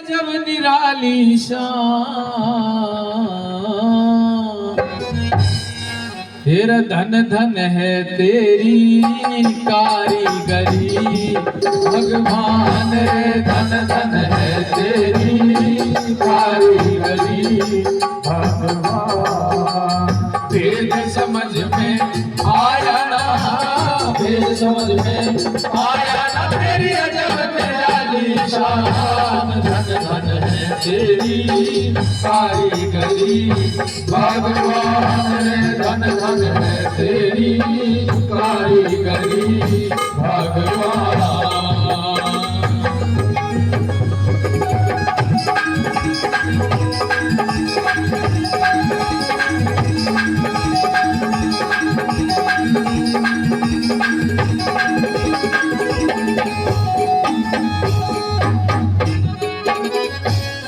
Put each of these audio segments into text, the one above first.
जब निराली शान, तेरा धन धन है तेरी कारीगरी, भगवान रे धन धन है तेरी कारीगरी। भगवान भेद समझ में आया ना, भेद समझ में आया ना तेरी अजब निराली शान, धन धन है तेरी कारीगरी, भगवान रे धन धन है तेरी कारीगरी। भगवान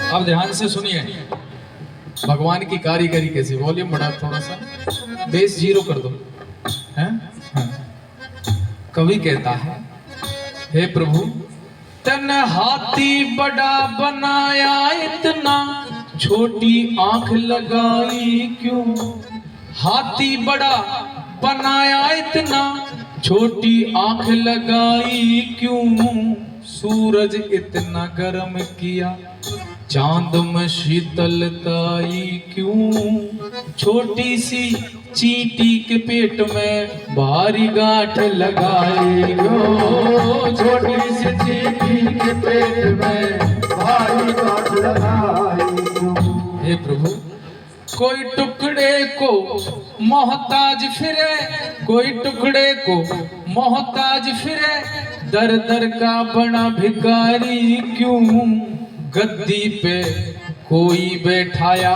अब ध्यान से सुनिए भगवान की कारीगरी कैसी। वॉल्यूम बढ़ा थोड़ा सा, बेस 0 कर दो। हैं? हाँ। कवि कहता है, हे प्रभु तन हाथी बड़ा बनाया इतना, छोटी आंख लगाई क्यों। हाथी बड़ा बनाया इतना, छोटी आंख लगाई क्यों। सूरज इतना गर्म किया, चांद में शीतलताई क्यों। छोटी सी चींटी के पेट में भारी गांठ लगाई क्यों। छोटी सी चींटी के पेट में भारी गांठ लगाई क्यों। हे प्रभु कोई टुकड़े को मोहताज फिरे, कोई टुकड़े को मोहताज फिरे, दर दर का बड़ा भिखारी क्यों। गद्दी पे कोई बैठाया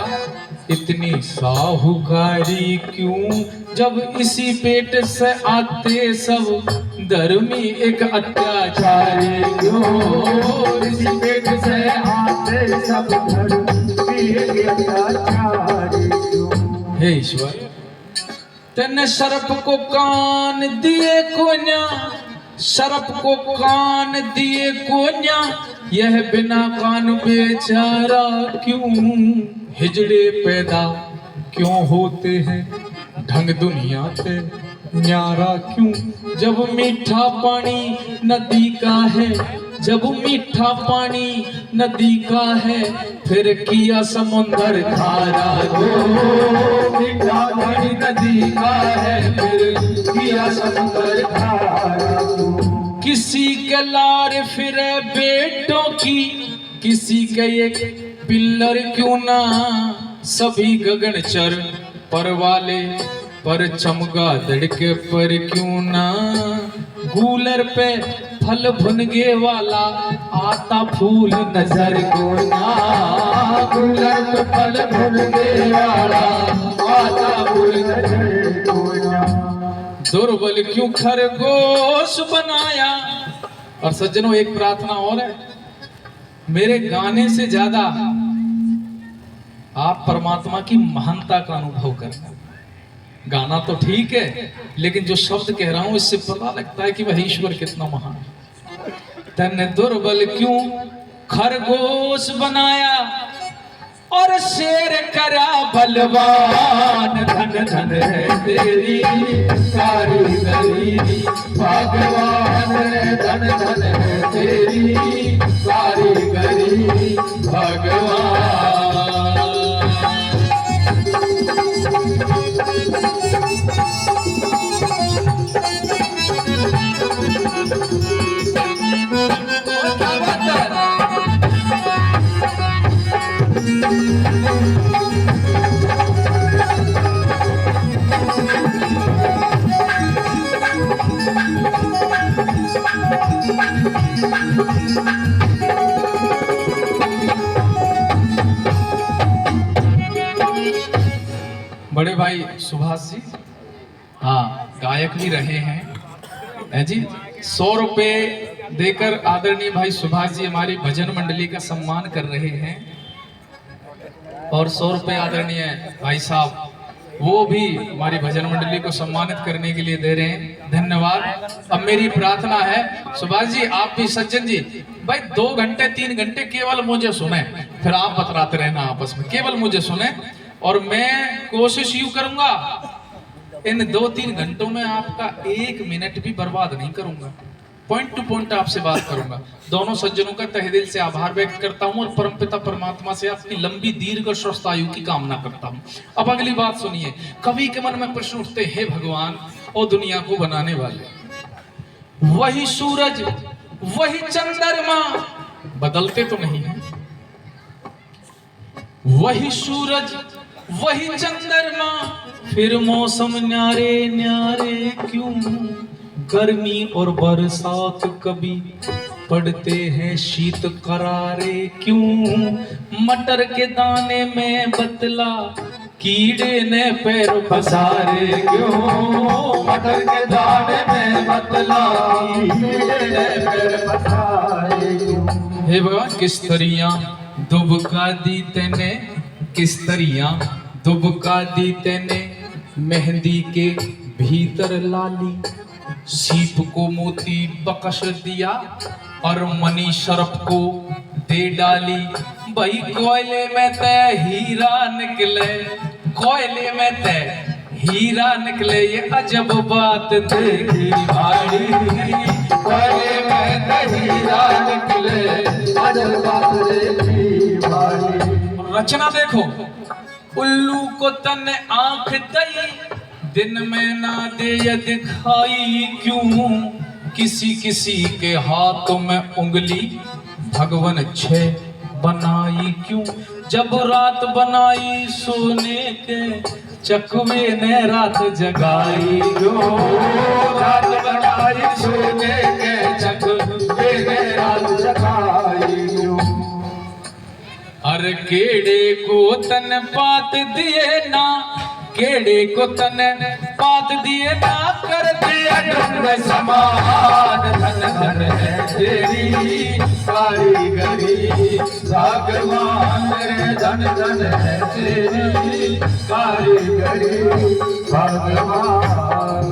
इतनी साहूकारी क्यों। जब इसी पेट से आते सब धर्मी एक अत्याचारी क्यों। इसी पेट से आते सब धर्मी एक अत्याचारी क्यों। हे ईश्वर तेने सर्प को कान दिए कोन्या, सर्प को कान दिए कोन्या, यह बिना कान बेचारा क्यों। हिजड़े पैदा क्यों होते हैं, ढंग दुनिया पे न्यारा क्यों। जब मीठा पानी नदी का है, जब मीठा पानी नदी का है, फिर किया समुंदर खारा दो। मीठा पानी नदी का है, फिर किया समुंदर खारा दो। किसी के लार फिरे बेटों की, किसी के एक पिल्लर क्यों ना। सभी गगनचर पर वाले पर चमगादड़ के पर क्यों ना। गूलर पे फल भुनगे वाला आता फूल नजर को ना। गूलर पे फल भुनगे वाला आता फूल नजर को ना। दुर्बल क्यों खरगोश बनाया। और सज्जनों एक प्रार्थना और है, मेरे गाने से ज्यादा आप परमात्मा की महानता का अनुभव करना। गाना तो ठीक है, लेकिन जो शब्द कह रहा हूं इससे पता लगता है कि वह ईश्वर कितना महान है। तने दुर्बल क्यों खरगोश बनाया, और शेर करा बलवान। धन धन है तेरी कारीगरी, भगवान धन धन है तेरी कारीगरी। भगवान बड़े भाई सुभाष जी, हाँ गायक भी रहे हैं जी। 100 रुपए देकर आदरणीय भाई सुभाष जी हमारी भजन मंडली का सम्मान कर रहे हैं। और 100 रुपए आदरणीय भाई साहब वो भी हमारी भजन मंडली को सम्मानित करने के लिए दे रहे हैं, धन्यवाद। अब मेरी प्रार्थना है सुभाष जी, आप भी सज्जन जी, भाई 2 घंटे 3 घंटे केवल मुझे सुने, फिर आप बतलाते रहना आपस में, केवल मुझे सुने। और मैं कोशिश यूं करूंगा इन 2-3 घंटों में आपका 1 मिनट भी बर्बाद नहीं करूंगा, पॉइंट टू पॉइंट आपसे बात करूंगा। दोनों सज्जनों का तहे दिल से आभार व्यक्त करता हूं और परमपिता परमात्मा से आपकी लंबी दीर्घ और स्वस्थ आयु की कामना करता हूं। अब अगली बात सुनिए। कवि के मन में प्रश्न उठते हैं, भगवान और दुनिया को बनाने वाले, वही सूरज वही चंद्रमा बदलते तो नहीं है, वही सूरज वही चंद्रमा, फिर मौसम न्यारे न्यारे क्यों, गर्मी और बरसात कभी पड़ते हैं शीत करारे क्यों, मटर के दाने में बतला कीड़े ने पैर पसारे क्यों, मटर के दाने में बतला कीड़े ने पैर पसारे क्यों। हे भगवान, किस तरिया दुबका दी तेने, किस तरिया दुबका दी तेने, मेहंदी के भीतर लाली, सीप को मोती बकश दिया और मनी शरफ को दे डाली। भाई कोयले में तय हीरा निकले, कोयले में तय हीरा निकले, ये अजब बात देखी भाई, कोयले में तय हीरा निकले, अजब बात देखी भाई। रचना देखो, उल्लू को तन आंख दई, दिन में ना दे ये दिखाई क्यों, किसी किसी के हाथों में उंगली भगवन 6 बनाई क्यों, जब रात बनाई सोने के चकवे ने रात जगाई क्यों, रात बनाई सोने के चकवे ने रात जगाई क्यों। अरे केड़े को तन पात दिए ना, केड़े को तन पात दिए ना, कर दिया ढंग समान, धन धन है तेरी कारीगरी भगवान रे, धन धन है तेरी कारीगरी भगवान।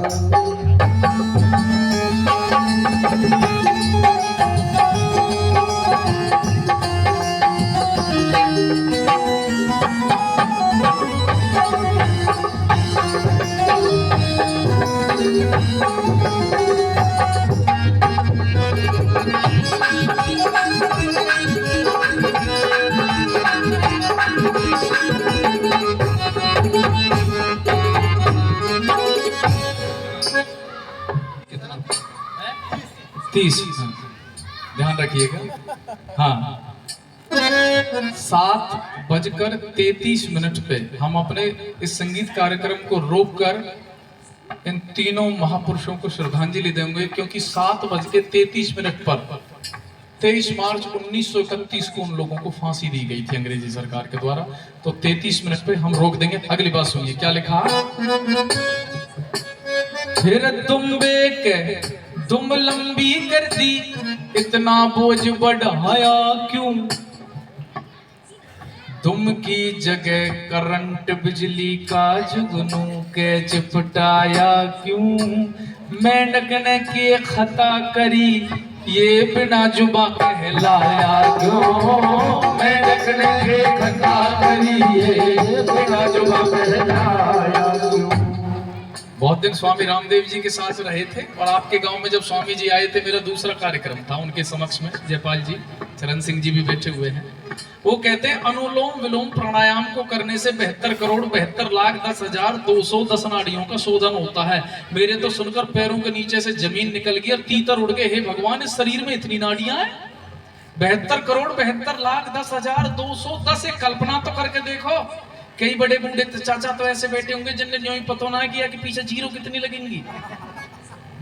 ध्यान रखिएगा। हाँ, 7:33 पे हम अपने इस संगीत कार्यक्रम को रोककर इन तीनों महापुरुषों को श्रद्धांजलि देंगे, क्योंकि 7:33 पर 23 मार्च 1931 को उन लोगों को फांसी दी गई थी अंग्रेजी सरकार के द्वारा। तो 33 मिनट पे हम रोक देंगे। अगली बात सुनिए, क्या लिखा। फिर दुम्बे के दुम लंबी कर दी, इतना बोझ बढ़ाया क्यों, दुम की जगह करंट बिजली का जुगनू के चिपटाया क्यों, मेंढक ने के खता करी, ये बिना जुबा कहलाया क्यों, मेंढक ने के खता करी, ये बिना जुबा कहलाया क्यों। बहुत दिन स्वामी रामदेव जी के साथ रहे थे और आपके गांव में जब स्वामी जी आए थे, मेरा दूसरा कार्यक्रम था उनके समक्ष में। जयपाल जी, चरण सिंह जी भी बैठे हुए हैं। वो कहते हैं अनुलोम विलोम प्राणायाम को करने से 72 करोड़ 72 लाख 10,210 नाड़ियों का शोधन होता है। मेरे तो सुनकर पैरों के नीचे से जमीन निकल गई और तीतर उड़ गए। हे भगवान, इस शरीर में इतनी नाड़ियां हैं? 72 करोड़ 72 लाख 10,210। एक कल्पना तो करके देखो। कई बड़े बूढ़े चाचा तो ऐसे बैठे होंगे जिनने यूं ही पता ना किया कि पीछे जीरो कितनी लगेंगी।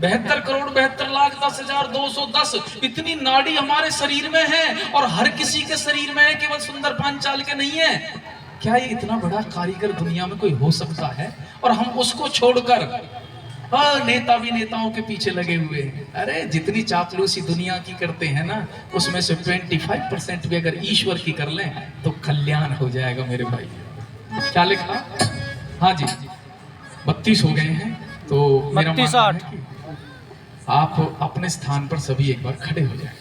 72 करोड़ 72 लाख 10,210 इतनी नाड़ी हमारे शरीर में है और हर किसी के शरीर में है, केवल सुंदर पांचाल के नहीं है। क्या ये इतना बड़ा कारीगर दुनिया में कोई हो सकता है? और हम उसको छोड़कर नेता भी नेताओं के पीछे लगे हुए हैं। अरे जितनी चापलूसी दुनिया की करते हैं ना, उसमें से 25% भी अगर ईश्वर की कर लें तो कल्याण हो जाएगा मेरे भाई। क्या लिखा? हाँ जी, 32 हो गए हैं। तो मेरा 32 मानना है कि आप अपने स्थान पर सभी एक बार खड़े हो जाएं।